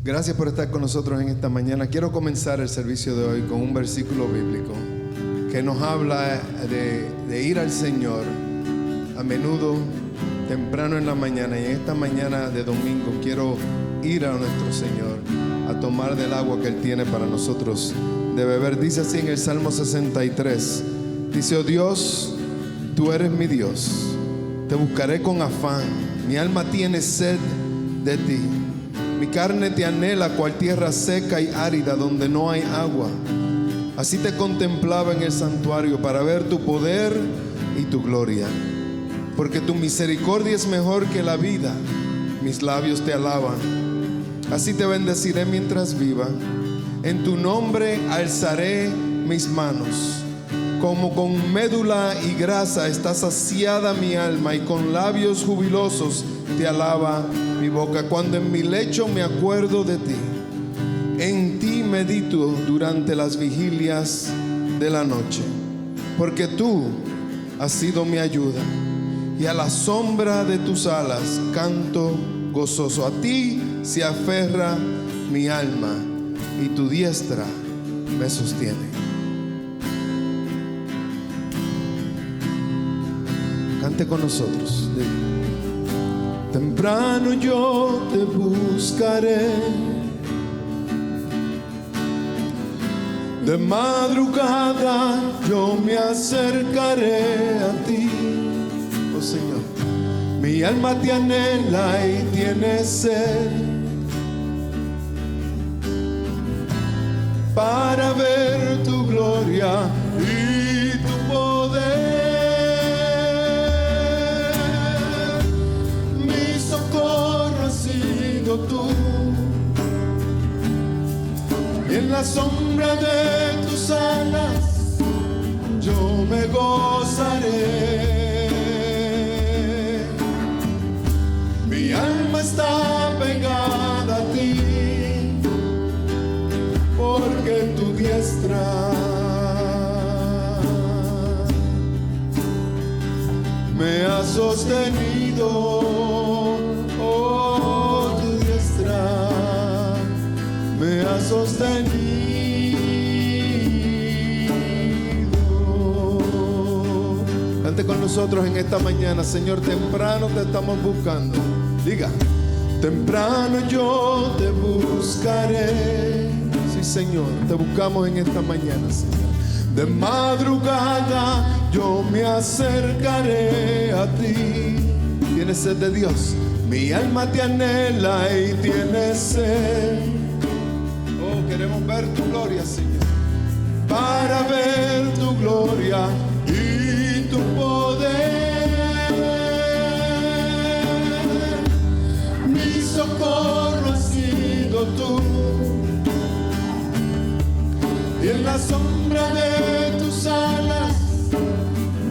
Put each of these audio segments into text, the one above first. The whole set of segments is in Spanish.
Gracias por estar con nosotros en esta mañana. Quiero comenzar el servicio de hoy con un versículo bíblico que nos habla de ir al Señor a menudo, temprano en la mañana. Y en esta mañana de domingo quiero ir a nuestro Señor a tomar del agua que Él tiene para nosotros de beber. Dice así en el Salmo 63. Dice: oh Dios, tú eres mi Dios, te buscaré con afán. Mi alma tiene sed de ti. Mi carne te anhela cual tierra seca y árida donde no hay agua. Así te contemplaba en el santuario para ver tu poder y tu gloria. Porque tu misericordia es mejor que la vida. Mis labios te alaban. Así te bendeciré mientras viva. En tu nombre alzaré mis manos. Como con médula y grasa está saciada mi alma, y con labios jubilosos te alaba mi boca. Cuando en mi lecho me acuerdo de ti, en ti medito durante las vigilias de la noche. Porque tú has sido mi ayuda, y a la sombra de tus alas canto gozoso. A ti se aferra mi alma, y tu diestra me sostiene. Cante con nosotros. Temprano yo te buscaré, de madrugada yo me acercaré a ti. Oh Señor, mi alma te anhela y tiene sed para ver tu gloria y tu poder. Mi socorro ha sido tú, y en la sombra de tus alas yo me gozaré. Mi alma está pegada a ti, porque tu diestra me ha sostenido. Oh, tu diestra me ha sostenido. Cante con nosotros en esta mañana. Señor, temprano te estamos buscando. Diga: temprano yo te buscaré. Sí, Señor, te buscamos en esta mañana, Señor. De madrugada yo me acercaré a ti. ¿Tienes sed de Dios? Mi alma te anhela y tiene sed. Oh, queremos ver tu gloria, Señor. Para ver tu gloria y tu poder. Mi socorro ha sido tú, y en la sombra de tus alas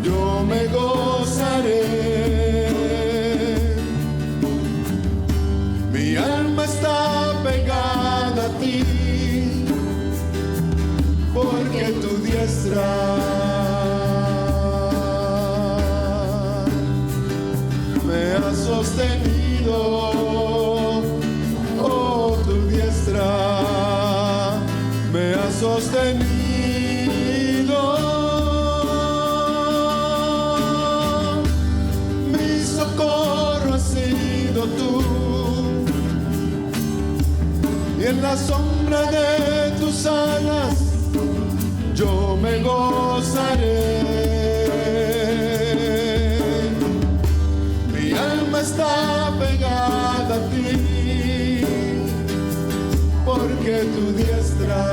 yo me gozaré. Mi alma está pegada a ti, porque tu diestra me ha sostenido. Oh, tu diestra me ha sostenido. Mi socorro ha sido tú, y en la sombra de tus alas yo me gozaré. Mi alma está pegada a ti, porque tu diestra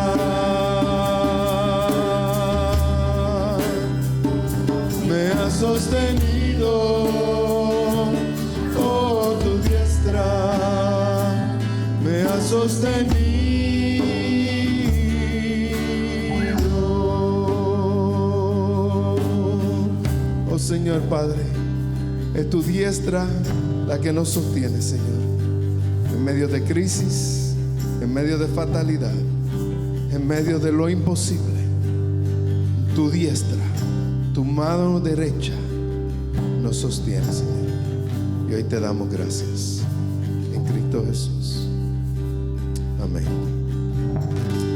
me ha sostenido. Oh, tu diestra me ha sostenido. Oh Señor Padre, es tu diestra la que nos sostiene, Señor, en medio de crisis, en medio de fatalidad, en medio de lo imposible. Tu diestra, tu mano derecha nos sostiene, Señor. Y hoy te damos gracias en Cristo Jesús. Amén.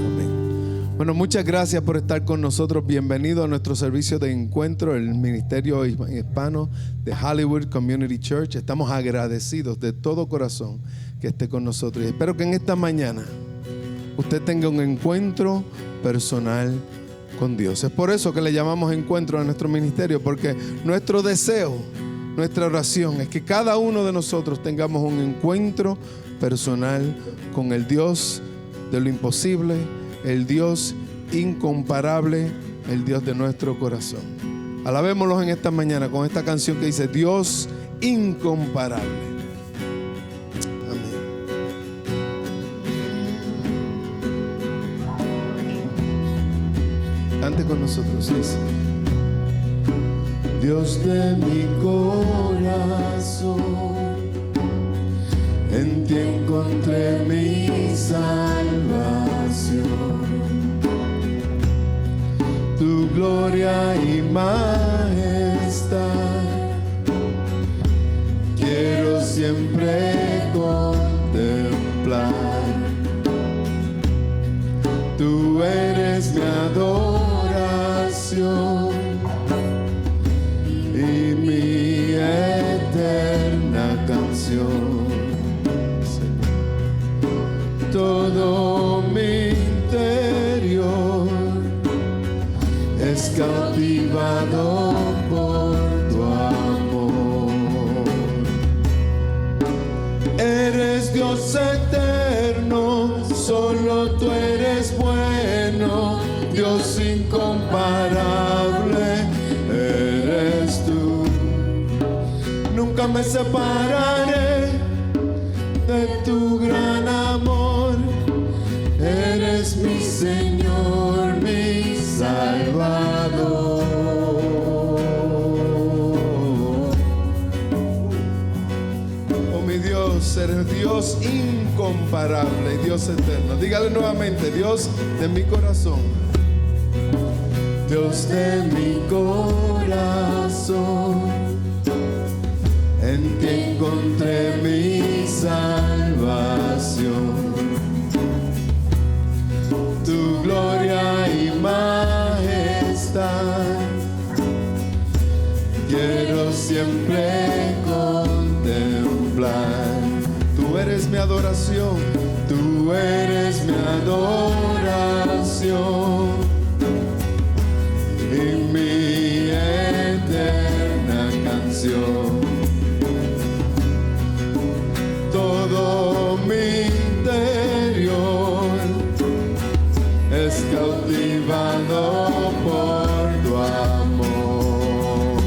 Amén. Bueno, muchas gracias por estar con nosotros. Bienvenido a nuestro servicio de encuentro, el Ministerio Hispano de Hollywood Community Church. Estamos agradecidos de todo corazón que esté con nosotros. Y espero que en esta mañana usted tenga un encuentro personal con Dios. Es por eso que le llamamos encuentro a nuestro ministerio, porque nuestro deseo, nuestra oración es que cada uno de nosotros tengamos un encuentro personal con el Dios de lo imposible, el Dios incomparable, el Dios de nuestro corazón. Alabémoslos en esta mañana con esta canción que dice Dios incomparable. Cante con nosotros, dice: Dios de mi corazón, en ti encontré mi salvación. Tu gloria y majestad quiero siempre contemplar. Tú eres mi adoración y mi eterna canción. Todo mi interior es cautivado por tu amor. Eres Dios eterno, solo tú eres bueno. Dios incomparable eres tú. Nunca me separaré de tu gran amor. Eres mi Señor, mi Salvador. Oh mi Dios, eres Dios incomparable y Dios eterno. Dígale nuevamente: Dios de mi corazón. Dios de mi corazón, en ti encontré mi salvación. Tu gloria y majestad quiero siempre contemplar. Tú eres mi adoración, tú eres mi adoración y mi eterna canción. Todo mi interior es cautivado por tu amor.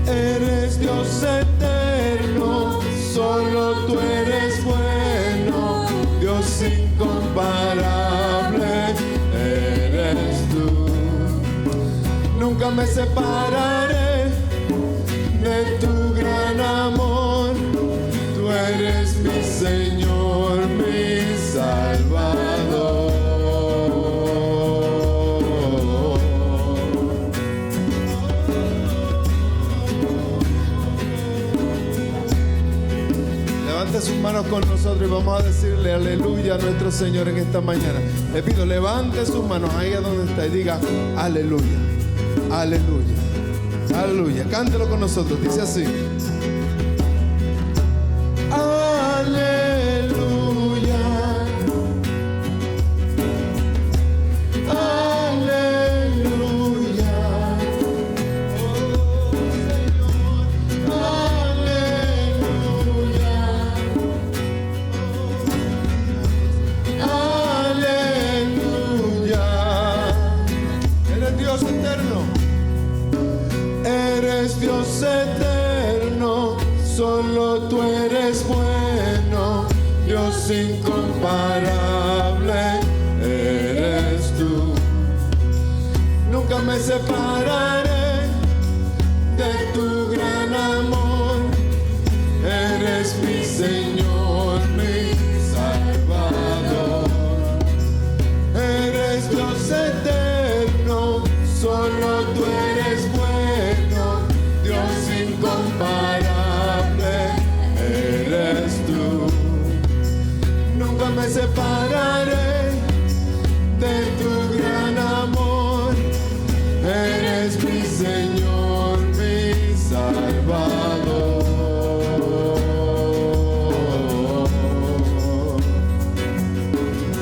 Eres Dios eterno, solo tú eres bueno. Dios incomparable eres tú. Nunca me separaré de tu gran amor. Tú eres mi Señor, mi Salvador. Levante sus manos con nosotros y vamos a decirle aleluya a nuestro Señor en esta mañana. Le pido, levante sus manos ahí a donde está y diga aleluya, aleluya, aleluya. Cántelo con nosotros, dice así: Dios eterno, solo tú eres bueno. Dios incomparable eres tú. Nunca me separaré de tu gran amor. Eres mi Señor, mi Salvador. Eres Dios eterno, solo tú eres bueno. Dios incomparable eres tú. me separaré de tu gran amor. Eres mi Señor, mi Salvador.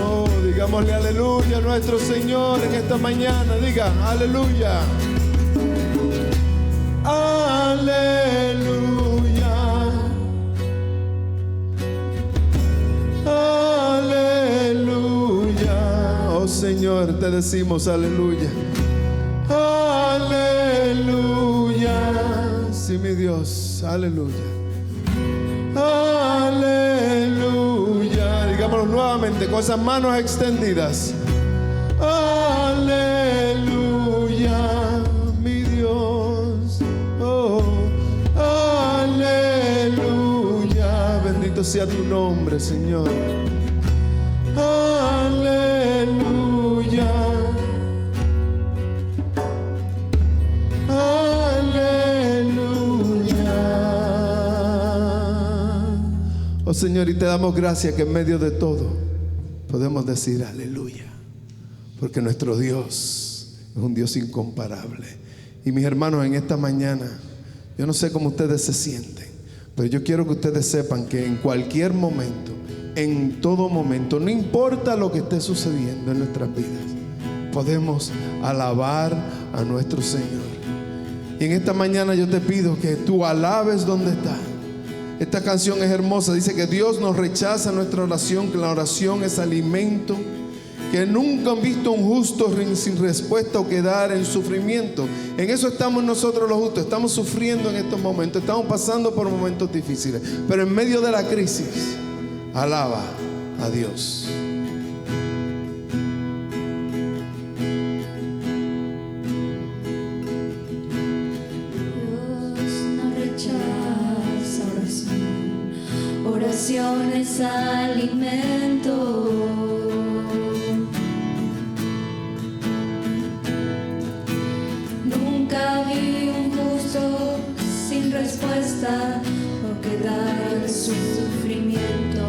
Oh, digámosle aleluya a nuestro Señor en esta mañana. Diga aleluya. Aleluya. Aleluya. Oh Señor, te decimos aleluya. Aleluya. Sí, mi Dios, aleluya. Aleluya. Digámoslo nuevamente con esas manos extendidas. Aleluya, mi Dios. Oh, aleluya. Bendito sea tu nombre, Señor. Aleluya. Oh Señor, y te damos gracias que en medio de todo podemos decir aleluya, porque nuestro Dios es un Dios incomparable. Y mis hermanos, en esta mañana, yo no sé cómo ustedes se sienten, pero yo quiero que ustedes sepan que en cualquier momento, en todo momento, no importa lo que esté sucediendo en nuestras vidas, podemos alabar a nuestro Señor. Y en esta mañana yo te pido que tú alabes donde estás. Esta canción es hermosa, dice que Dios nos rechaza nuestra oración, que la oración es alimento, que nunca han visto un justo sin respuesta o quedar en sufrimiento. En eso estamos nosotros los justos, estamos sufriendo en estos momentos, estamos pasando por momentos difíciles, pero en medio de la crisis, alaba a Dios. Oración es alimento. Nunca vi un justo sin respuesta o quedar en su sufrimiento.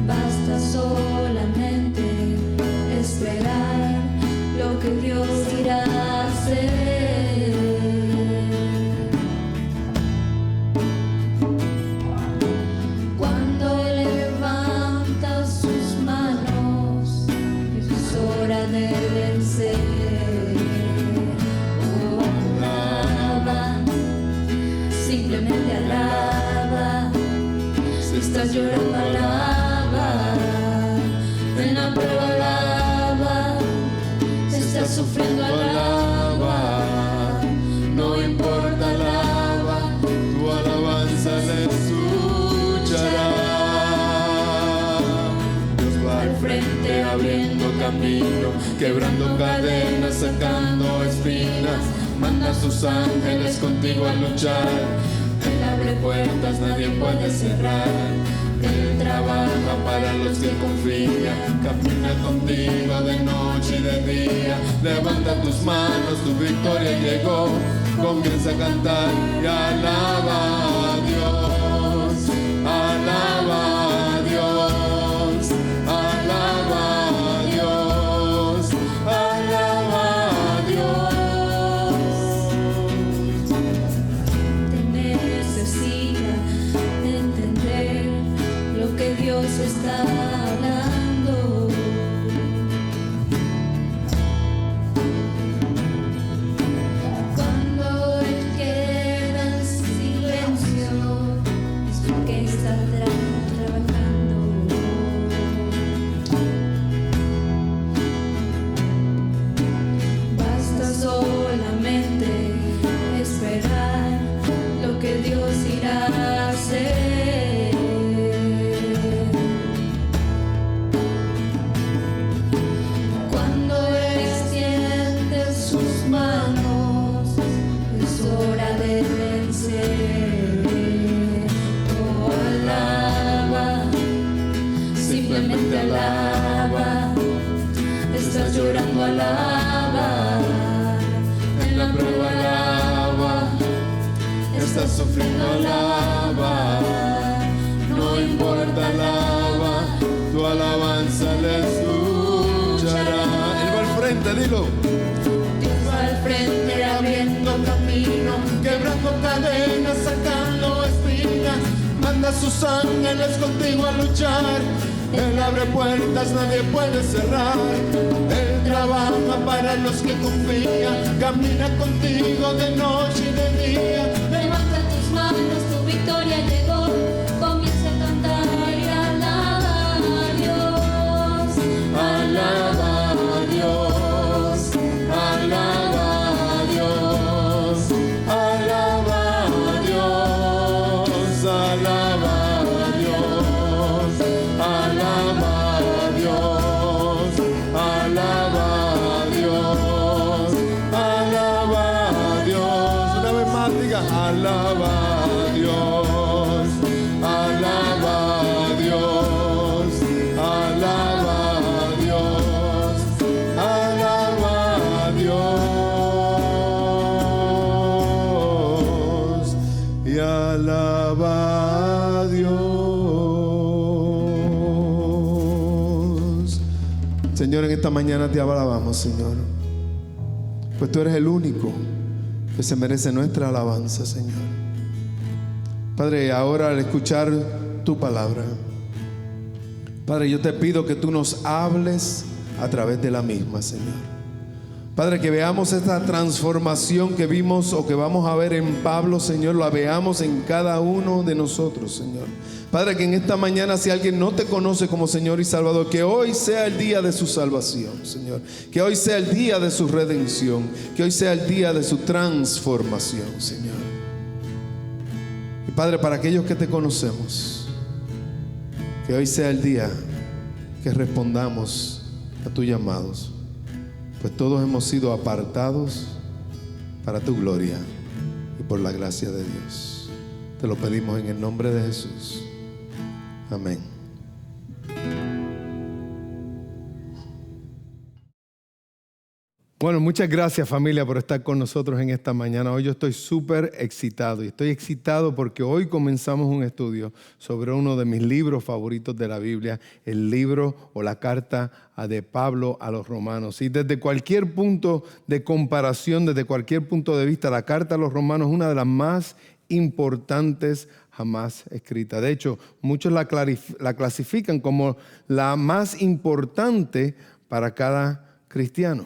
Basta solamente esperar lo que Dios irá a hacer. Llorando, alaba, en la prueba, alaba, si estás sufriendo, alaba, no importa, alaba, tu alabanza le escuchará. Dios va al frente abriendo camino, quebrando cadenas, sacando espinas, manda a sus ángeles contigo a luchar. Él abre puertas, nadie puede cerrar. Él trabaja para los que confían, camina contigo de noche y de día. Levanta tus manos, tu victoria llegó. Comienza a cantar y alaba a Dios. Alaba a Dios. Alaba a Dios. Alaba a Dios. Te necesita entender lo que Dios está hablando. Cuando Él queda en silencio, es porque está trabajando. Basta solamente esperar lo que Dios irá a hacer. estás sufriendo, alaba. No importa, alaba, tu alabanza le escuchará. Él va al frente, dilo. Dios va al frente abriendo camino, quebrando cadenas, sacando espinas. Manda a sus ángeles contigo a luchar. Él abre puertas, nadie puede cerrar. Él trabaja para los que confían. Camina contigo de noche y de día. Levanta tus manos, tu victoria llegó. Comienza a cantar y alaba a Dios. Alaba a Dios, alaba a Dios, alaba a Dios, alaba a Dios, alaba a Dios, alaba a Dios, alaba a Dios. Una vez más, diga. Alaba a Dios, alaba a Dios, alaba a Dios, alaba a Dios Y alaba a Dios. Señor, en esta mañana te alabamos, Señor. Pues tú eres el único que se merece nuestra alabanza, Señor. Padre, ahora al escuchar tu palabra, Padre, yo te pido que tú nos hables a través de la misma, Señor. Padre, que veamos esta transformación que vimos o que vamos a ver en Pablo, Señor, la veamos en cada uno de nosotros, Señor. Padre, que en esta mañana, si alguien no te conoce como Señor y Salvador, que hoy sea el día de su salvación, Señor. Que hoy sea el día de su redención. Que hoy sea el día de su transformación, Señor. Y Padre, para aquellos que te conocemos, que hoy sea el día que respondamos a tus llamados. Pues todos hemos sido apartados para tu gloria y por la gracia de Dios. Te lo pedimos en el nombre de Jesús. Amén. Bueno, muchas gracias, familia, por estar con nosotros en esta mañana. Hoy yo estoy súper excitado y estoy excitado porque hoy comenzamos un estudio sobre uno de mis libros favoritos de la Biblia, el libro o la carta de Pablo a los Romanos. Y desde cualquier punto de comparación, desde cualquier punto de vista, la carta a los Romanos es una de las más importantes jamás escrita. De hecho, muchos la clasifican como la más importante para cada cristiano.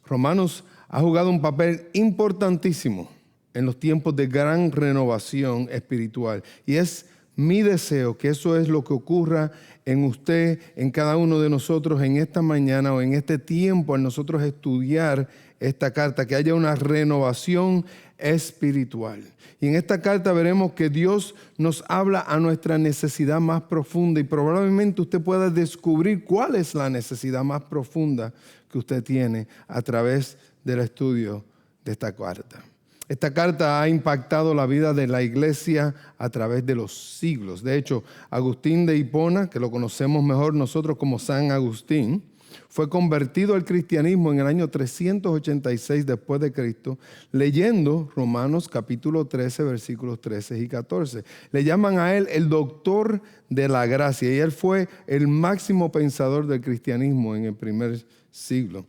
Romanos ha jugado un papel importantísimo en los tiempos de gran renovación espiritual. Y es mi deseo que eso es lo que ocurra en usted, en cada uno de nosotros en esta mañana o en este tiempo al nosotros estudiar esta carta, que haya una renovación espiritual. Y en esta carta veremos que Dios nos habla a nuestra necesidad más profunda y probablemente usted pueda descubrir cuál es la necesidad más profunda que usted tiene a través del estudio de esta carta. Esta carta ha impactado la vida de la iglesia a través de los siglos. De hecho, Agustín de Hipona, que lo conocemos mejor nosotros como San Agustín, fue convertido al cristianismo en el año 386 después de Cristo, leyendo Romanos capítulo 13, versículos 13 y 14. Le llaman a él el doctor de la gracia y él fue el máximo pensador del cristianismo en el primer siglo.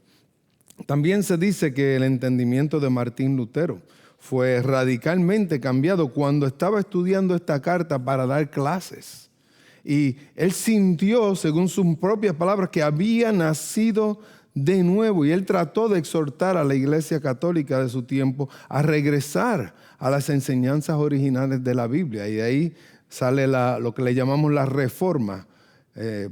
También se dice que el entendimiento de Martín Lutero fue radicalmente cambiado cuando estaba estudiando esta carta para dar clases. Y él sintió, según sus propias palabras, que había nacido de nuevo. Y él trató de exhortar a la iglesia católica de su tiempo a regresar a las enseñanzas originales de la Biblia. Y de ahí sale lo que le llamamos la reforma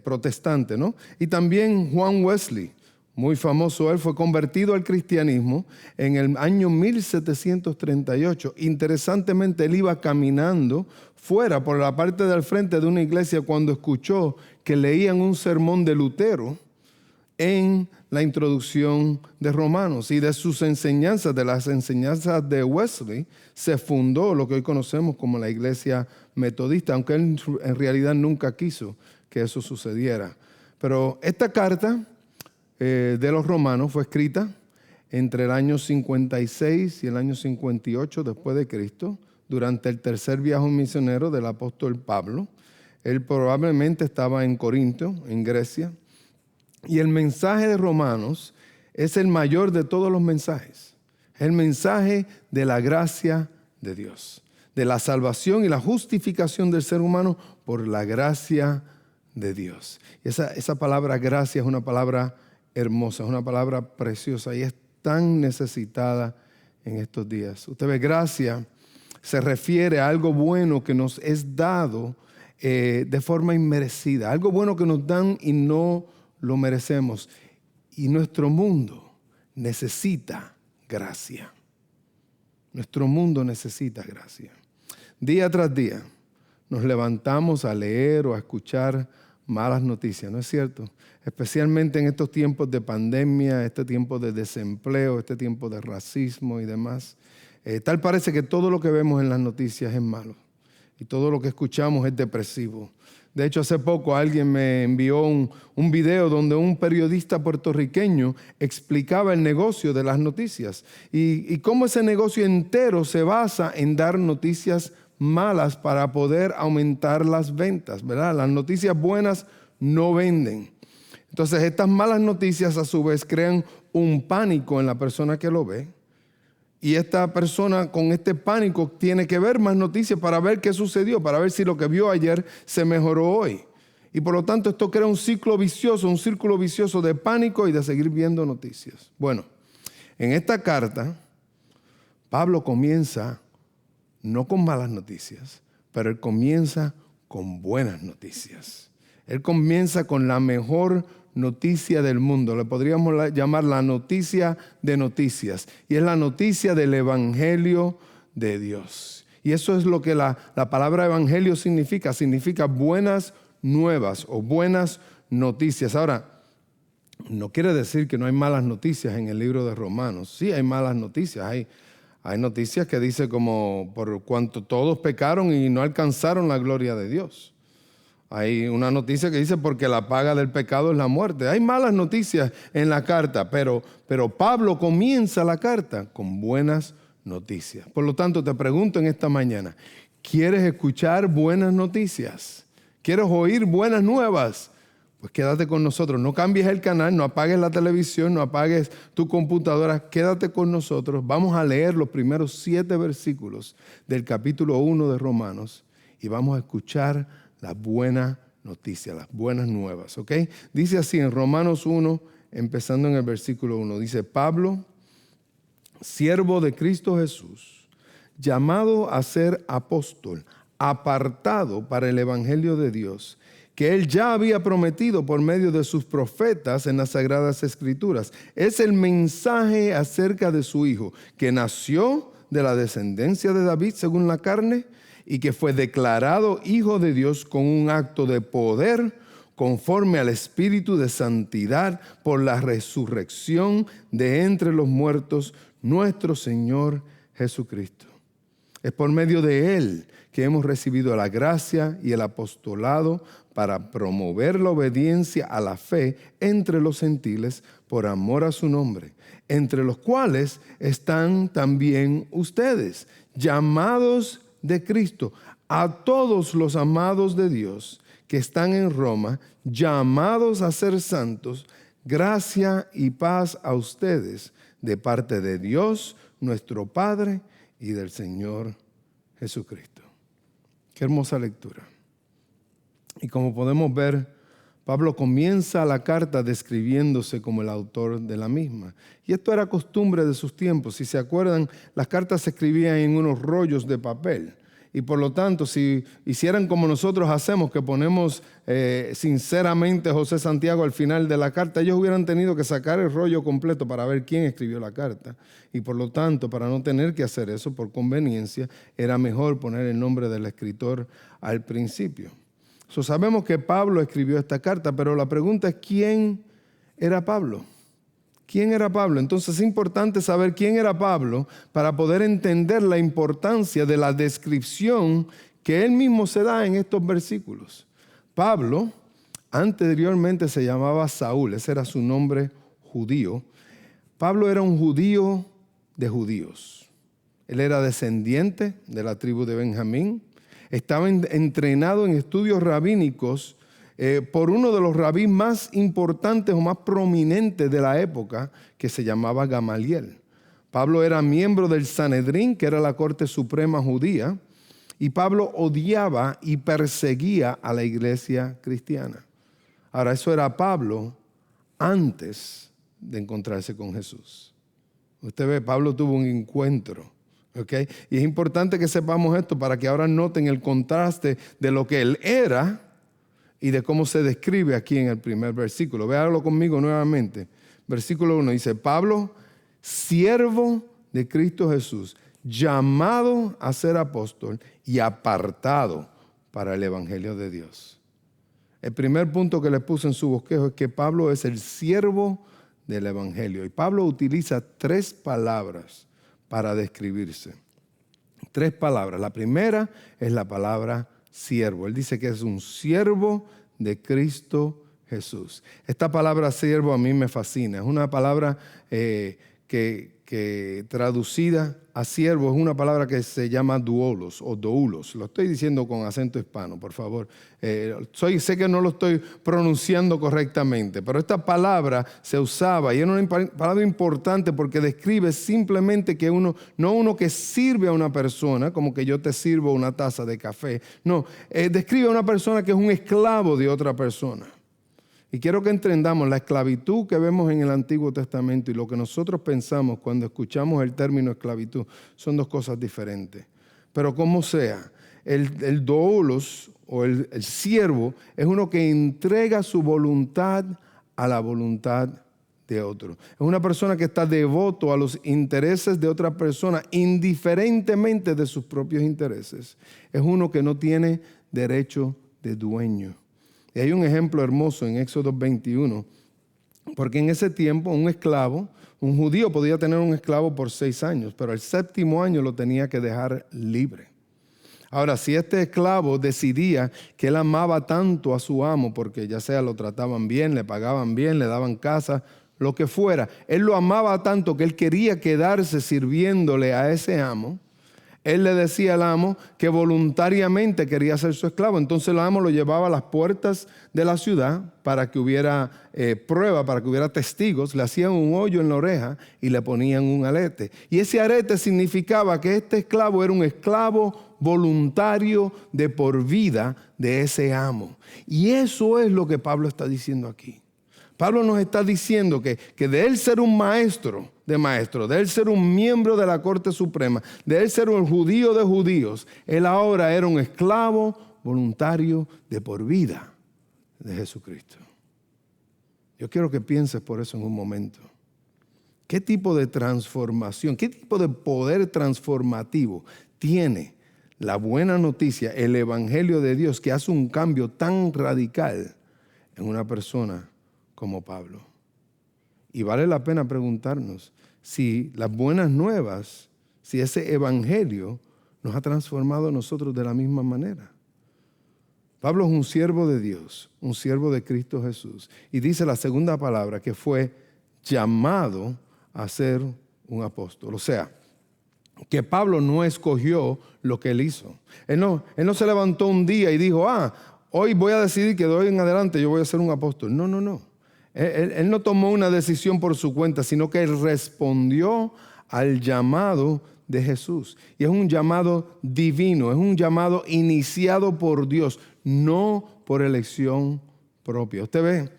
protestante, ¿no? Y también Juan Wesley, muy famoso, él fue convertido al cristianismo en el año 1738. Interesantemente, él iba caminando fuera por la parte del frente de una iglesia cuando escuchó que leían un sermón de Lutero en la introducción de Romanos. Y de sus enseñanzas, de las enseñanzas de Wesley, se fundó lo que hoy conocemos como la iglesia metodista, aunque él en realidad nunca quiso que eso sucediera. Pero esta carta de los Romanos fue escrita entre el año 56 y el año 58 después de Cristo, durante el tercer viaje misionero del apóstol Pablo. Él probablemente estaba en Corinto, en Grecia. Y el mensaje de Romanos es el mayor de todos los mensajes. Es el mensaje de la gracia de Dios, de la salvación y la justificación del ser humano por la gracia de Dios. Y esa palabra gracia es una palabra hermosa, es una palabra preciosa y es tan necesitada en estos días. Usted ve, gracia se refiere a algo bueno que nos es dado de forma inmerecida, algo bueno que nos dan y no lo merecemos. Y nuestro mundo necesita gracia. Nuestro mundo necesita gracia. Día tras día nos levantamos a leer o a escuchar malas noticias, ¿no es cierto? Especialmente en estos tiempos de pandemia, este tiempo de desempleo, este tiempo de racismo y demás. Tal parece que todo lo que vemos en las noticias es malo y todo lo que escuchamos es depresivo. De hecho, hace poco alguien me envió un video donde un periodista puertorriqueño explicaba el negocio de las noticias y cómo ese negocio entero se basa en dar noticias malas para poder aumentar las ventas, ¿verdad? Las noticias buenas no venden. Entonces, estas malas noticias a su vez crean un pánico en la persona que lo ve. Y esta persona con este pánico tiene que ver más noticias para ver qué sucedió, para ver si lo que vio ayer se mejoró hoy. Y por lo tanto esto crea un círculo vicioso de pánico y de seguir viendo noticias. Bueno, en esta carta, Pablo comienza no con malas noticias, pero él comienza con buenas noticias. Él comienza con la mejor noticia del mundo. Le podríamos llamar la noticia de noticias. Y es la noticia del Evangelio de Dios. Y eso es lo que la palabra evangelio significa. Significa buenas nuevas o buenas noticias. Ahora, no quiere decir que no hay malas noticias en el libro de Romanos. Sí, hay malas noticias. Hay noticias que dice como por cuanto todos pecaron y no alcanzaron la gloria de Dios. Hay una noticia que dice porque la paga del pecado es la muerte. Hay malas noticias en la carta, pero Pablo comienza la carta con buenas noticias. Por lo tanto, te pregunto en esta mañana, ¿quieres escuchar buenas noticias? ¿Quieres oír buenas nuevas? Pues quédate con nosotros. No cambies el canal, no apagues la televisión, no apagues tu computadora. Quédate con nosotros. Vamos a leer los primeros 7 versículos del capítulo 1 de Romanos y vamos a escuchar la buena noticia, las buenas nuevas, ¿ok? Dice así en Romanos 1, empezando en el versículo 1, dice: Pablo, siervo de Cristo Jesús, llamado a ser apóstol, apartado para el evangelio de Dios, que él ya había prometido por medio de sus profetas en las Sagradas Escrituras. Es el mensaje acerca de su Hijo, que nació de la descendencia de David según la carne, y que fue declarado Hijo de Dios con un acto de poder conforme al Espíritu de santidad por la resurrección de entre los muertos, nuestro Señor Jesucristo. Es por medio de Él que hemos recibido la gracia y el apostolado para promover la obediencia a la fe entre los gentiles por amor a su nombre, entre los cuales están también ustedes, llamados de Cristo, a todos los amados de Dios que están en Roma, llamados a ser santos, gracia y paz a ustedes de parte de Dios, nuestro Padre, y del Señor Jesucristo. Qué hermosa lectura. Y como podemos ver, Pablo comienza la carta describiéndose como el autor de la misma. Y esto era costumbre de sus tiempos. Si se acuerdan, las cartas se escribían en unos rollos de papel. Y por lo tanto, si hicieran como nosotros hacemos, que ponemos sinceramente José Santiago al final de la carta, ellos hubieran tenido que sacar el rollo completo para ver quién escribió la carta. Y por lo tanto, para no tener que hacer eso por conveniencia, era mejor poner el nombre del escritor al principio. Sabemos que Pablo escribió esta carta, pero la pregunta es, ¿quién era Pablo? ¿Quién era Pablo? Entonces es importante saber quién era Pablo para poder entender la importancia de la descripción que él mismo se da en estos versículos. Pablo anteriormente se llamaba Saúl, ese era su nombre judío. Pablo era un judío de judíos. Él era descendiente de la tribu de Benjamín. Estaba entrenado en estudios rabínicos por uno de los rabís más importantes o más prominentes de la época, que se llamaba Gamaliel. Pablo era miembro del Sanedrín, que era la corte suprema judía, y Pablo odiaba y perseguía a la iglesia cristiana. Ahora, eso era Pablo antes de encontrarse con Jesús. Usted ve, Pablo tuvo un encuentro. ¿Okay? Y es importante que sepamos esto para que ahora noten el contraste de lo que él era y de cómo se describe aquí en el primer versículo. Véanlo conmigo nuevamente. Versículo 1 dice: Pablo, siervo de Cristo Jesús, llamado a ser apóstol y apartado para el evangelio de Dios. El primer punto que le puse en su bosquejo es que Pablo es el siervo del evangelio. Y Pablo utiliza 3 palabras para describirse. 3 palabras. La primera es la palabra siervo. Él dice que es un siervo de Cristo Jesús. Esta palabra siervo a mí me fascina. Es una palabra que traducida a siervo es una palabra que se llama doulos o doulos. Lo estoy diciendo con acento hispano, por favor. Sé que no lo estoy pronunciando correctamente, pero esta palabra se usaba y era una palabra importante porque describe simplemente que no uno que sirve a una persona, como que yo te sirvo una taza de café. No, describe a una persona que es un esclavo de otra persona. Y quiero que entendamos la esclavitud que vemos en el Antiguo Testamento y lo que nosotros pensamos cuando escuchamos el término esclavitud son 2 cosas diferentes. Pero como sea, el doulos o el siervo es uno que entrega su voluntad a la voluntad de otro. Es una persona que está devoto a los intereses de otra persona indiferentemente de sus propios intereses. Es uno que no tiene derecho de dueño. Y hay un ejemplo hermoso en Éxodo 21, porque en ese tiempo un esclavo, un judío podía tener un esclavo por 6 años, pero el 7º año lo tenía que dejar libre. Ahora, si este esclavo decidía que él amaba tanto a su amo, porque ya sea lo trataban bien, le pagaban bien, le daban casa, lo que fuera, él lo amaba tanto que él quería quedarse sirviéndole a ese amo. Él le decía al amo que voluntariamente quería ser su esclavo. Entonces el amo lo llevaba a las puertas de la ciudad para que hubiera prueba, para que hubiera testigos. Le hacían un hoyo en la oreja y le ponían un arete. Y ese arete significaba que este esclavo era un esclavo voluntario de por vida de ese amo. Y eso es lo que Pablo está diciendo aquí. Pablo nos está diciendo que de él ser un maestro de maestros, de él ser un miembro de la Corte Suprema, de él ser un judío de judíos, él ahora era un esclavo voluntario de por vida de Jesucristo. Yo quiero que pienses por eso en un momento. ¿Qué tipo de transformación, qué tipo de poder transformativo tiene la buena noticia, el evangelio de Dios, que hace un cambio tan radical en una persona como Pablo? Y vale la pena preguntarnos si las buenas nuevas, si ese evangelio nos ha transformado a nosotros de la misma manera. Pablo es un siervo de Dios, un siervo de Cristo Jesús. Y dice la segunda palabra que fue llamado a ser un apóstol. O sea, que Pablo no escogió lo que él hizo. Él no se levantó un día y dijo, hoy voy a decidir que de hoy en adelante yo voy a ser un apóstol. No. Él no tomó una decisión por su cuenta, sino que él respondió al llamado de Jesús. Y es un llamado divino, es un llamado iniciado por Dios, no por elección propia. Usted ve,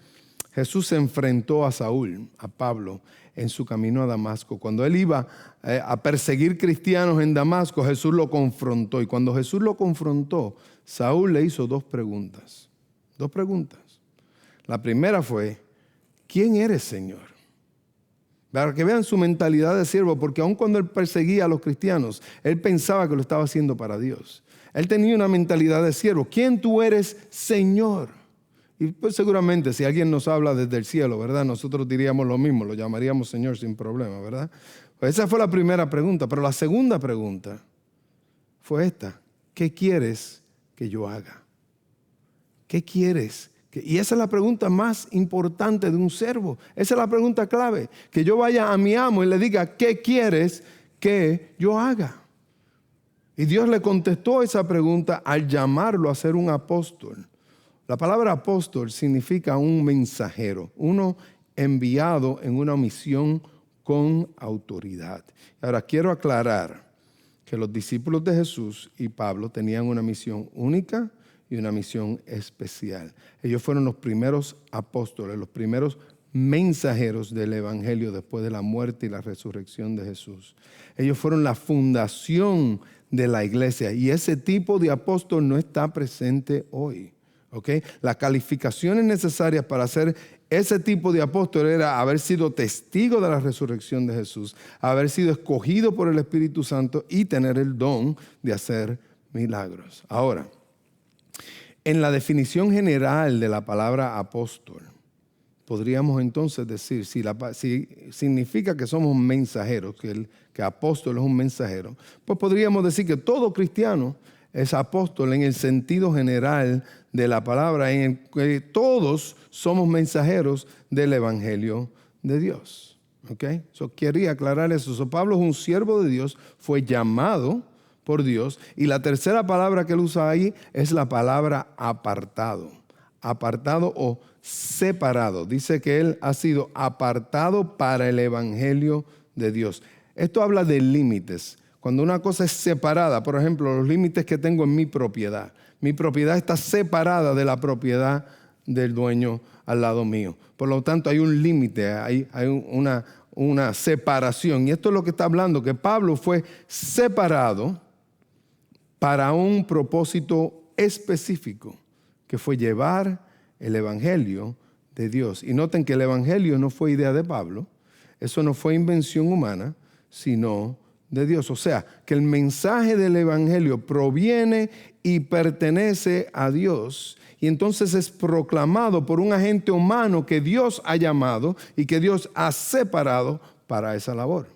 Jesús se enfrentó a Saúl, a Pablo, en su camino a Damasco. Cuando él iba a perseguir cristianos en Damasco, Jesús lo confrontó. Y cuando Jesús lo confrontó, Saúl le hizo 2 preguntas. 2 preguntas. La primera fue, ¿quién eres, Señor? Para que vean su mentalidad de siervo, porque aun cuando él perseguía a los cristianos, él pensaba que lo estaba haciendo para Dios. Él tenía una mentalidad de siervo. ¿Quién tú eres, Señor? Y pues seguramente si alguien nos habla desde el cielo, ¿verdad? Nosotros diríamos lo mismo, lo llamaríamos Señor sin problema, ¿verdad? Pues esa fue la primera pregunta. Pero la segunda pregunta fue esta. ¿Qué quieres que yo haga? ¿Qué quieres? Y esa es la pregunta más importante de un siervo. Esa es la pregunta clave. Que yo vaya a mi amo y le diga, ¿qué quieres que yo haga? Y Dios le contestó esa pregunta al llamarlo a ser un apóstol. La palabra apóstol significa un mensajero, uno enviado en una misión con autoridad. Ahora, quiero aclarar que los discípulos de Jesús y Pablo tenían una misión única y una misión especial. Ellos fueron los primeros apóstoles, los primeros mensajeros del Evangelio después de la muerte y la resurrección de Jesús. Ellos fueron la fundación de la iglesia y ese tipo de apóstol no está presente hoy. ¿Okay? Las calificaciones necesarias para ser ese tipo de apóstol era haber sido testigo de la resurrección de Jesús, haber sido escogido por el Espíritu Santo y tener el don de hacer milagros. Ahora, en la definición general de la palabra apóstol, podríamos entonces decir, si significa que somos mensajeros, que apóstol es un mensajero, pues podríamos decir que todo cristiano es apóstol en el sentido general de la palabra, en el que todos somos mensajeros del Evangelio de Dios. ¿Okay? Quería aclarar eso. Pablo es un siervo de Dios, fue llamado por Dios, y la tercera palabra que él usa ahí es la palabra apartado. Apartado o separado. Dice que él ha sido apartado para el Evangelio de Dios. Esto habla de límites. Cuando una cosa es separada, por ejemplo, los límites que tengo en mi propiedad. Mi propiedad está separada de la propiedad del dueño al lado mío. Por lo tanto, hay un límite, hay una separación. Y esto es lo que está hablando, que Pablo fue separado para un propósito específico, que fue llevar el Evangelio de Dios. Y noten que el Evangelio no fue idea de Pablo, eso no fue invención humana, sino de Dios. O sea, que el mensaje del Evangelio proviene y pertenece a Dios. Y entonces es proclamado por un agente humano que Dios ha llamado y que Dios ha separado para esa labor.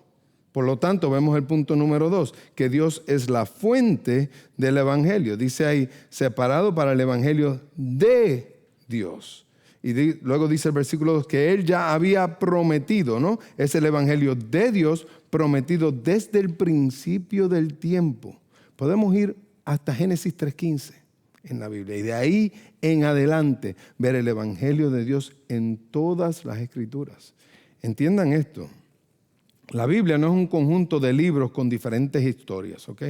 Por lo tanto, vemos el punto número 2, que Dios es la fuente del Evangelio. Dice ahí, separado para el Evangelio de Dios. Y luego dice el versículo 2 que Él ya había prometido, ¿no? Es el Evangelio de Dios prometido desde el principio del tiempo. Podemos ir hasta Génesis 3:15 en la Biblia y de ahí en adelante ver el Evangelio de Dios en todas las Escrituras. Entiendan esto. La Biblia no es un conjunto de libros con diferentes historias, ¿ok?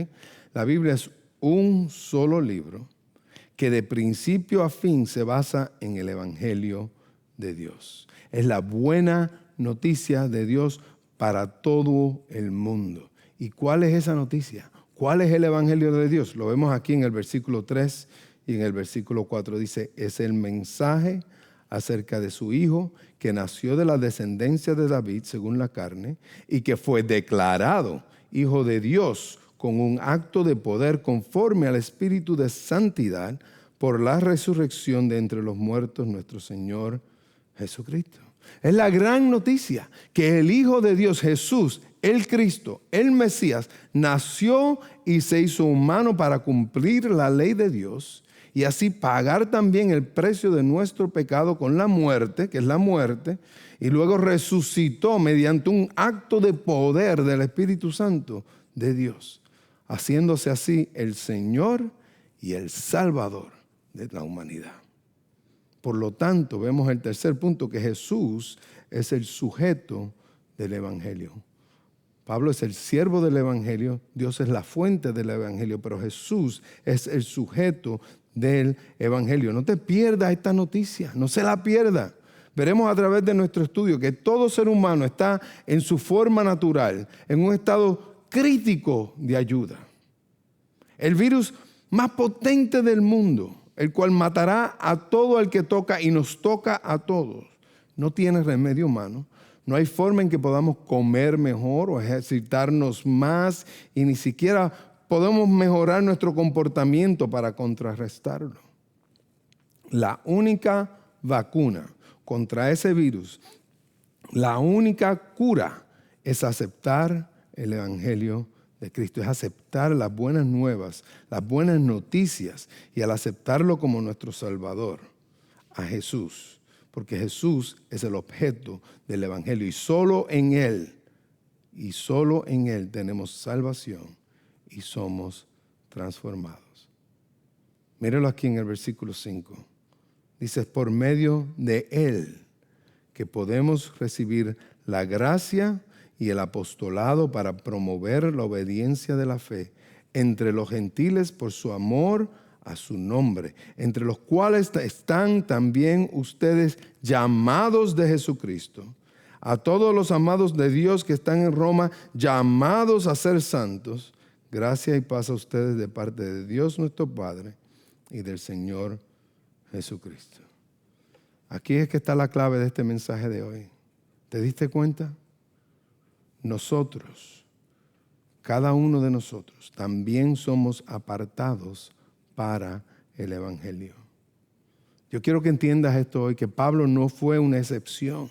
La Biblia es un solo libro que de principio a fin se basa en el Evangelio de Dios. Es la buena noticia de Dios para todo el mundo. ¿Y cuál es esa noticia? ¿Cuál es el Evangelio de Dios? Lo vemos aquí en el versículo 3 y en el versículo 4. Dice, es el mensaje acerca de su Hijo que nació de la descendencia de David según la carne y que fue declarado Hijo de Dios con un acto de poder conforme al Espíritu de santidad por la resurrección de entre los muertos, nuestro Señor Jesucristo. Es la gran noticia que el Hijo de Dios, Jesús, el Cristo, el Mesías, nació y se hizo humano para cumplir la ley de Dios y así pagar también el precio de nuestro pecado con la muerte, que es la muerte, y luego resucitó mediante un acto de poder del Espíritu Santo de Dios, haciéndose así el Señor y el Salvador de la humanidad. Por lo tanto, vemos el tercer punto, que Jesús es el sujeto del Evangelio. Pablo es el siervo del Evangelio, Dios es la fuente del Evangelio, pero Jesús es el sujeto del Evangelio. No te pierdas esta noticia, no se la pierda. Veremos a través de nuestro estudio que todo ser humano está en su forma natural, en un estado crítico de ayuda. El virus más potente del mundo, el cual matará a todo el que toca y nos toca a todos, no tiene remedio humano. No hay forma en que podamos comer mejor o ejercitarnos más y ni siquiera podemos mejorar nuestro comportamiento para contrarrestarlo. La única vacuna contra ese virus, la única cura es aceptar el Evangelio de Cristo, es aceptar las buenas nuevas, las buenas noticias y al aceptarlo como nuestro Salvador, a Jesús, porque Jesús es el objeto del Evangelio y solo en Él y solo en Él tenemos salvación y somos transformados. Míralo aquí en el versículo 5. Dice, por medio de Él que podemos recibir la gracia y el apostolado para promover la obediencia de la fe entre los gentiles por su amor a su nombre, entre los cuales están también ustedes llamados de Jesucristo. A todos los amados de Dios que están en Roma, llamados a ser santos, gracia y paz a ustedes de parte de Dios nuestro Padre y del Señor Jesucristo. Aquí es que está la clave de este mensaje de hoy. ¿Te diste cuenta? Nosotros, cada uno de nosotros, también somos apartados para el Evangelio. Yo quiero que entiendas esto hoy, que Pablo no fue una excepción.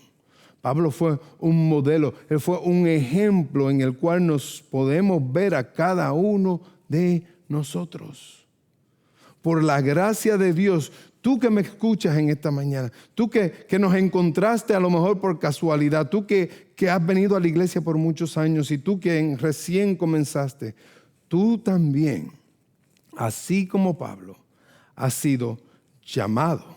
Pablo fue un modelo, él fue un ejemplo en el cual nos podemos ver a cada uno de nosotros. Por la gracia de Dios, tú que me escuchas en esta mañana, tú que nos encontraste a lo mejor por casualidad, tú que has venido a la iglesia por muchos años y tú que recién comenzaste, tú también, así como Pablo, has sido llamado.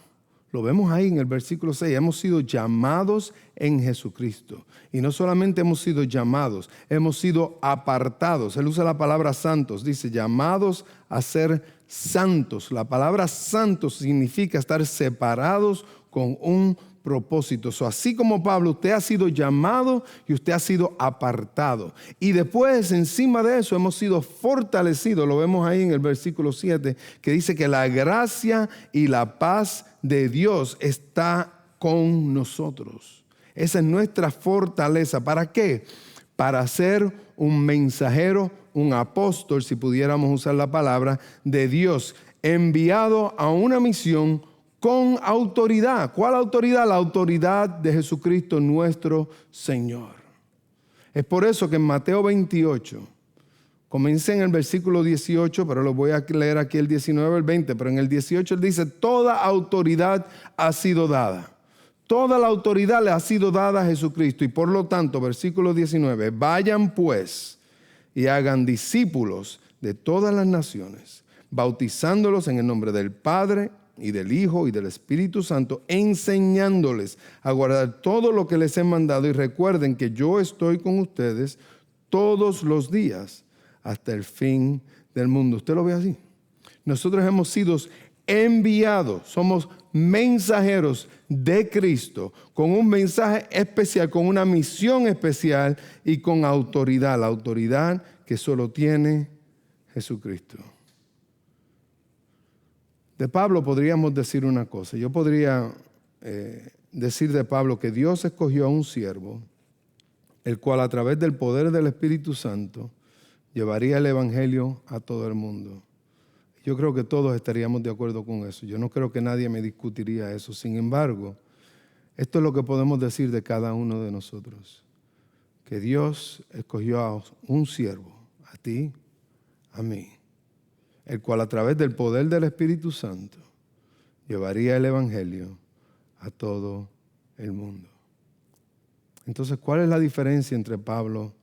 Lo vemos ahí en el versículo 6. Hemos sido llamados en Jesucristo. Y no solamente hemos sido llamados, hemos sido apartados. Él usa la palabra santos. Dice, llamados a ser santos. La palabra santos significa estar separados con un propósito. Así como Pablo, usted ha sido llamado y usted ha sido apartado. Y después, encima de eso, hemos sido fortalecidos. Lo vemos ahí en el versículo 7, que dice que la gracia y la paz de Dios está con nosotros. Esa es nuestra fortaleza. ¿Para qué? Para ser un mensajero, un apóstol, si pudiéramos usar la palabra, de Dios, enviado a una misión con autoridad. ¿Cuál autoridad? La autoridad de Jesucristo nuestro Señor. Es por eso que en Mateo 28, comencé en el versículo 18, pero lo voy a leer aquí el 19, el 20, pero en el 18 él dice, toda autoridad ha sido dada. Toda la autoridad le ha sido dada a Jesucristo. Y por lo tanto, versículo 19, vayan pues y hagan discípulos de todas las naciones, bautizándolos en el nombre del Padre y del Hijo y del Espíritu Santo, enseñándoles a guardar todo lo que les he mandado. Y recuerden que yo estoy con ustedes todos los días hasta el fin del mundo. ¿Usted lo ve así? Nosotros hemos sido enviados, somos mensajeros de Cristo, con un mensaje especial, con una misión especial y con autoridad, la autoridad que solo tiene Jesucristo. De Pablo podríamos decir una cosa. Yo podría decir de Pablo que Dios escogió a un siervo, el cual a través del poder del Espíritu Santo llevaría el Evangelio a todo el mundo. Yo creo que todos estaríamos de acuerdo con eso. Yo no creo que nadie me discutiría eso. Sin embargo, esto es lo que podemos decir de cada uno de nosotros. Que Dios escogió a un siervo, a ti, a mí, el cual a través del poder del Espíritu Santo llevaría el Evangelio a todo el mundo. Entonces, ¿cuál es la diferencia entre Pablo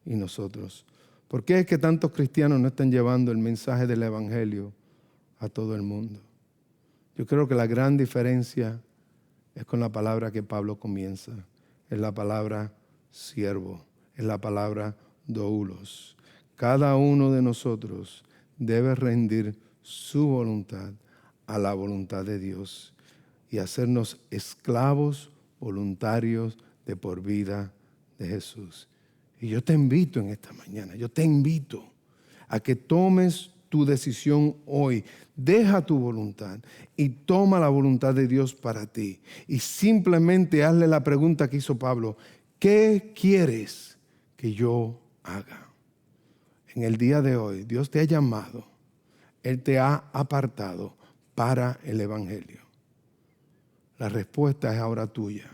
y nosotros? ¿Por qué es que tantos cristianos no están llevando el mensaje del Evangelio a todo el mundo? Yo creo que la gran diferencia es con la palabra que Pablo comienza. Es la palabra siervo, es la palabra doulos. Cada uno de nosotros debe rendir su voluntad a la voluntad de Dios y hacernos esclavos voluntarios de por vida de Jesús. Y yo te invito en esta mañana, yo te invito a que tomes tu decisión hoy. Deja tu voluntad y toma la voluntad de Dios para ti. Y simplemente hazle la pregunta que hizo Pablo: ¿qué quieres que yo haga? En el día de hoy, Dios te ha llamado, Él te ha apartado para el Evangelio. La respuesta es ahora tuya,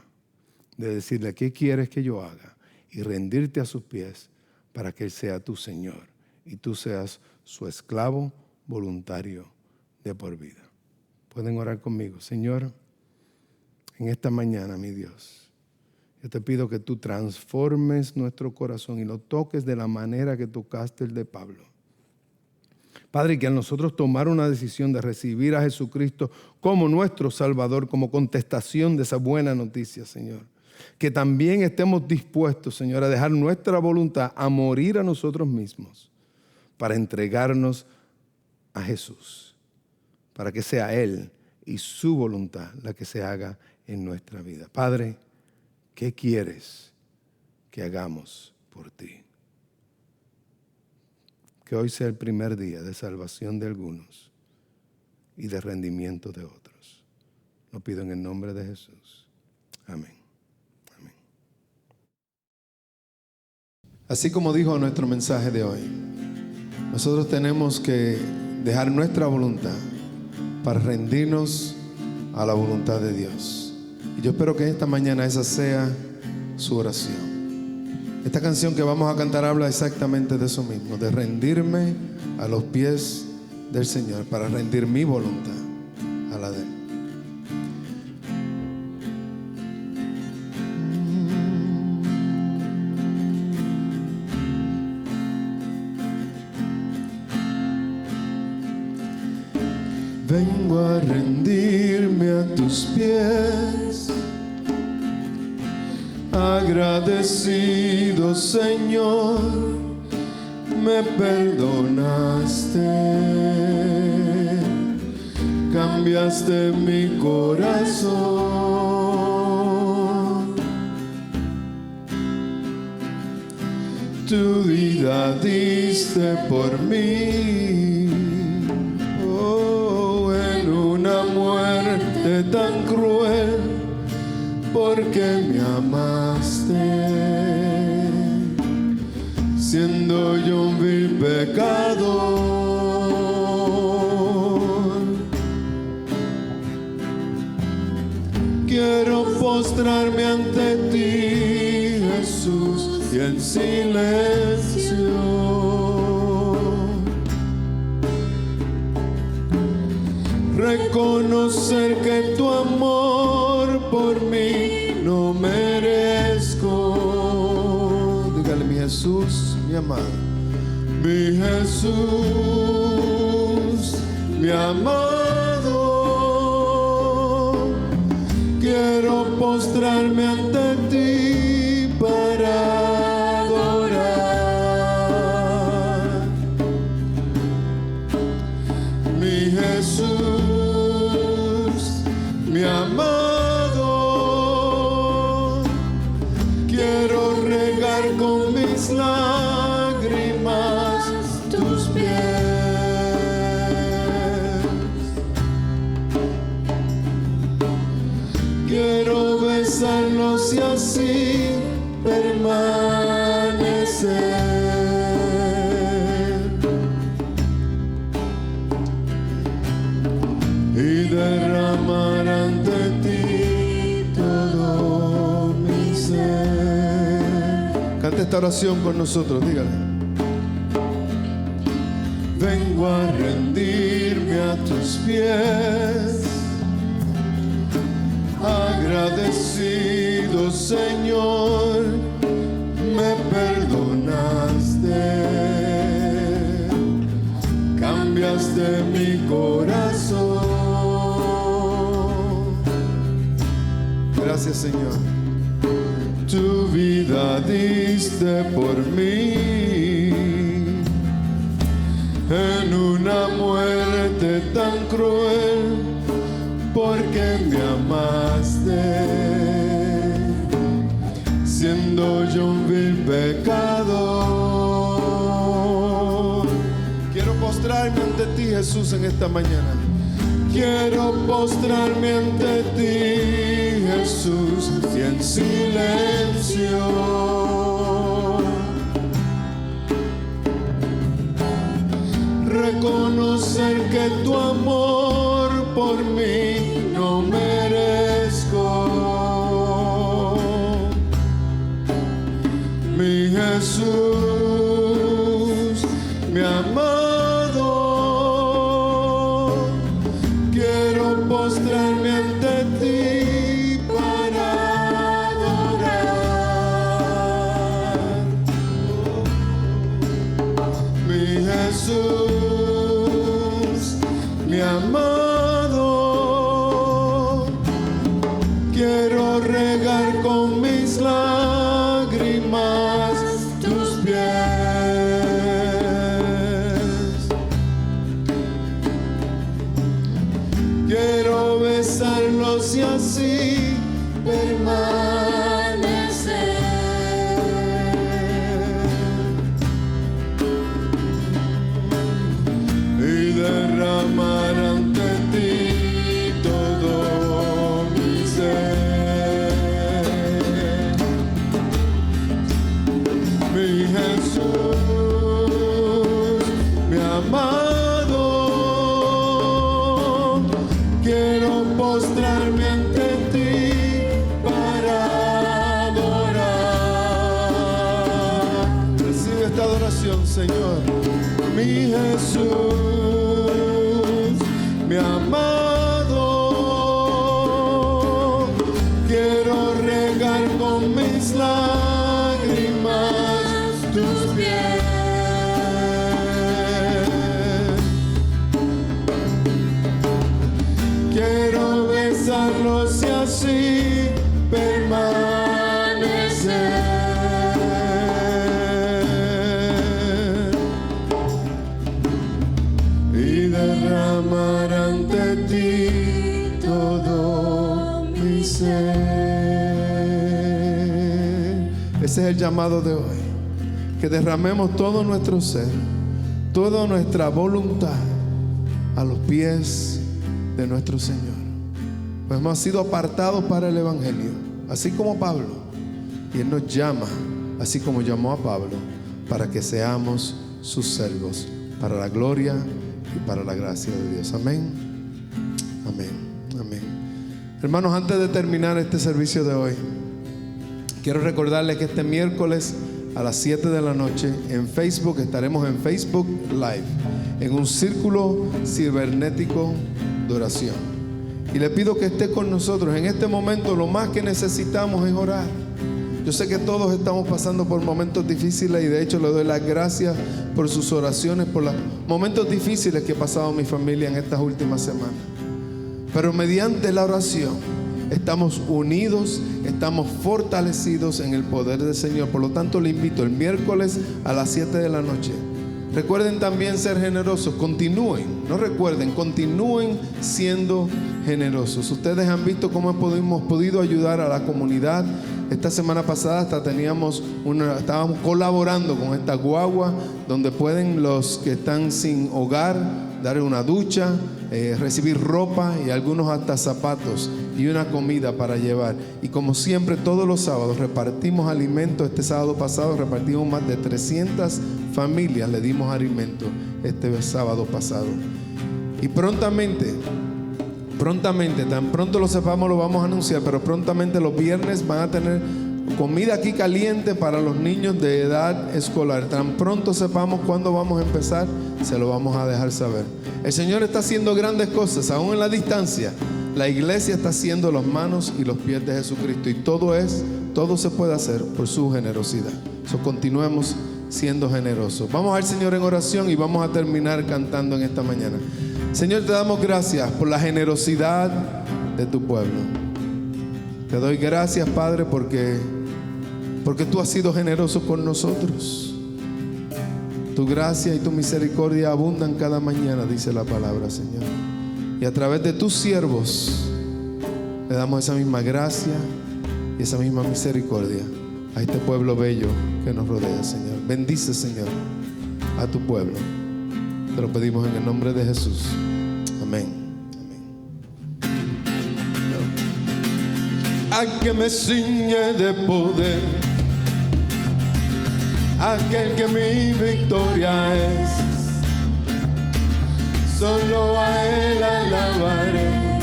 de decirle qué quieres que yo haga y rendirte a sus pies para que Él sea tu Señor y tú seas su esclavo voluntario de por vida. Pueden orar conmigo. Señor, en esta mañana, mi Dios, Yo te pido que tú transformes nuestro corazón y lo toques de la manera que tocaste el de Pablo. Padre, que al nosotros tomar una decisión de recibir a Jesucristo como nuestro Salvador, como contestación de esa buena noticia, Señor, que también estemos dispuestos, Señor, a dejar nuestra voluntad a morir a nosotros mismos para entregarnos a Jesús, para que sea Él y su voluntad la que se haga en nuestra vida. Padre, ¿qué quieres que hagamos por ti? Que hoy sea el primer día de salvación de algunos y de rendimiento de otros. Lo pido en el nombre de Jesús. Amén. Amén. Así como dijo nuestro mensaje de hoy, nosotros tenemos que dejar nuestra voluntad para rendirnos a la voluntad de Dios. Y yo espero que esta mañana esa sea su oración. Esta canción que vamos a cantar habla exactamente de eso mismo, de rendirme a los pies del Señor para rendir mi voluntad a la de Él. Vengo a rendirme a tus pies, agradecido, Señor, me perdonaste, cambiaste mi corazón, tu vida diste por mí. Muerte tan cruel, porque me amaste, siendo yo un vil pecador. Quiero postrarme ante ti, Jesús, y en silencio reconocer que tu amor por mí no merezco. Dígale, mi Jesús, mi amado. Mi Jesús, mi amado. Quiero postrarme ante ti para adorar. Mi Jesús, mi amado, quiero regar con mis lágrimas tus pies. Quiero besarlos y así permanecer. Y derramar ante ti todo mi ser. Canta esta oración con nosotros, dígale. Vengo a rendirme a tus pies, agradecido, Señor, me perdonaste, cambiaste mi corazón. Gracias, Señor. Tu vida diste por mí en una muerte tan cruel, porque me amaste, siendo yo un vil pecador. Quiero postrarme ante ti, Jesús, en esta mañana. Quiero postrarme ante ti, Jesús, y en silencio reconocer que tu amor por mí no merezco. Mi Jesús, mi amado, quiero postrarme ante ti para adorar. mi amado. Quiero regar con mis lágrimas tus pies. Quiero besarlos y así permanecer. Y derramar ante ti todo mi ser. Mi Jesús, mi amado, quiero postrarme ante ti para adorar. Recibe esta adoración, Señor. Mi Jesús, mi amado, quiero regar con mis lágrimas tus pies. Quiero besarlos y así permanecer. Y derramar ante ti todo mi ser. Ese es el llamado de hoy. Que derramemos todo nuestro ser, toda nuestra voluntad a los pies de nuestro Señor. Pues hemos sido apartados para el Evangelio, así como Pablo. Y Él nos llama, así como llamó a Pablo, para que seamos sus siervos, para la gloria y para la gracia de Dios. Amén. Amén. Amén. Hermanos, antes de terminar este servicio de hoy, quiero recordarles que este miércoles a las 7 de la noche en Facebook, estaremos en Facebook Live, en un círculo cibernético de oración. Y le pido que esté con nosotros. En este momento lo más que necesitamos es orar. Yo sé que todos estamos pasando por momentos difíciles y de hecho le doy las gracias por sus oraciones, por los momentos difíciles que ha pasado mi familia en estas últimas semanas. Pero mediante la oración estamos unidos, estamos fortalecidos en el poder del Señor. Por lo tanto, le invito el miércoles a las 7 de la noche. Recuerden también ser generosos. Continúen siendo generosos. Ustedes han visto cómo hemos podido ayudar a la comunidad. Esta semana pasada hasta estábamos colaborando con esta guagua donde pueden los que están sin hogar dar una ducha, recibir ropa y algunos hasta zapatos y una comida para llevar. Y como siempre, todos los sábados repartimos alimentos. Este sábado pasado repartimos más de 300 familias, le dimos alimento este sábado pasado. Y prontamente, tan pronto lo sepamos lo vamos a anunciar, pero prontamente los viernes van a tener comida aquí caliente para los niños de edad escolar. Tan pronto sepamos cuándo vamos a empezar, se lo vamos a dejar saber. El Señor está haciendo grandes cosas, aún en la distancia. La iglesia está haciendo las manos y los pies de Jesucristo, y todo se puede hacer por su generosidad. Continuemos siendo generosos. Vamos al Señor en oración y vamos a terminar cantando en esta mañana. Señor, te damos gracias por la generosidad de tu pueblo. Te doy gracias, Padre, porque tú has sido generoso con nosotros. Tu gracia y tu misericordia abundan cada mañana, dice la palabra, Señor. Y a través de tus siervos le damos esa misma gracia y esa misma misericordia a este pueblo bello que nos rodea, Señor. Bendice, Señor, a tu pueblo. Te lo pedimos en el nombre de Jesús. Amén. Al que me ciñe de poder, aquel que mi victoria es, solo a Él alabaré,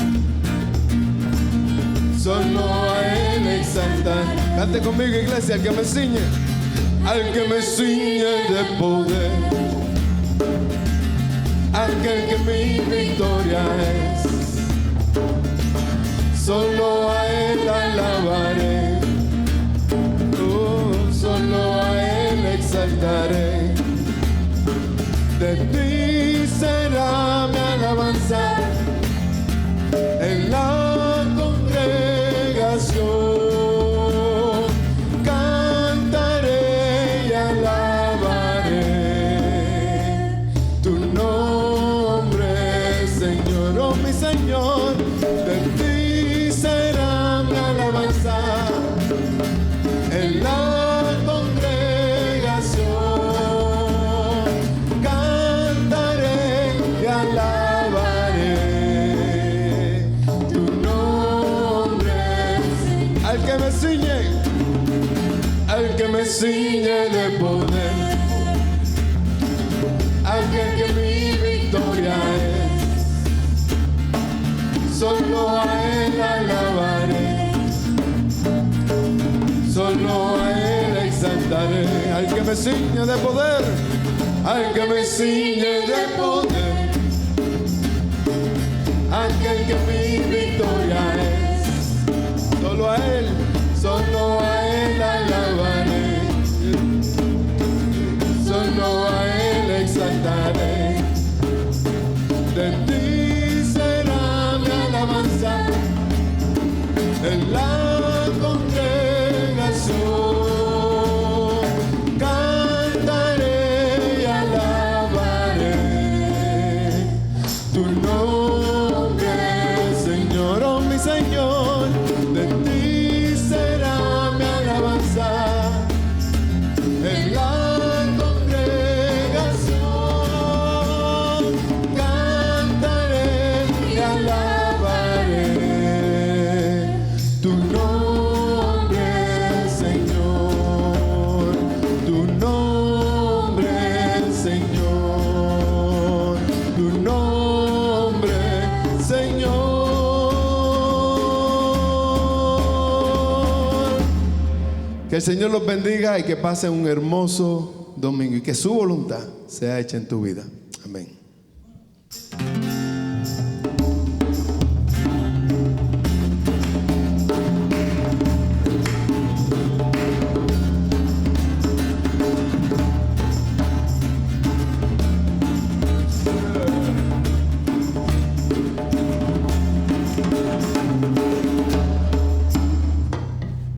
solo a Él exaltaré. Cante conmigo, iglesia. Al que me ciñe de poder, aquel que mi victoria es, solo a Él alabaré, solo a Él exaltaré. De ti será mi alabanza. alabanza en la congregación. Cantaré y alabaré tu nombre, Señor. Oh, mi Señor, de ti será mi alabanza en la congregación. Cantaré y alabaré tu nombre. Al que me ciñe de poder, aquel que mi victoria es, solo a él alabaré, solo a él exaltaré. Al que me ciñe de poder, al que me ciñe de poder, aquel que mi victoria es, solo a él alabaré, solo a él exaltaré. De ti será mi alabanza en la congregación. Cantaré y alabaré tu nombre, Señor. Oh, mi Señor, de ti será mi alabanza en la congregación. Cantaré y alabaré tu nombre, Señor. Tu nombre, Señor. Tu nombre, Señor. Que el Señor los bendiga y que pasen un hermoso domingo y que su voluntad sea hecha en tu vida.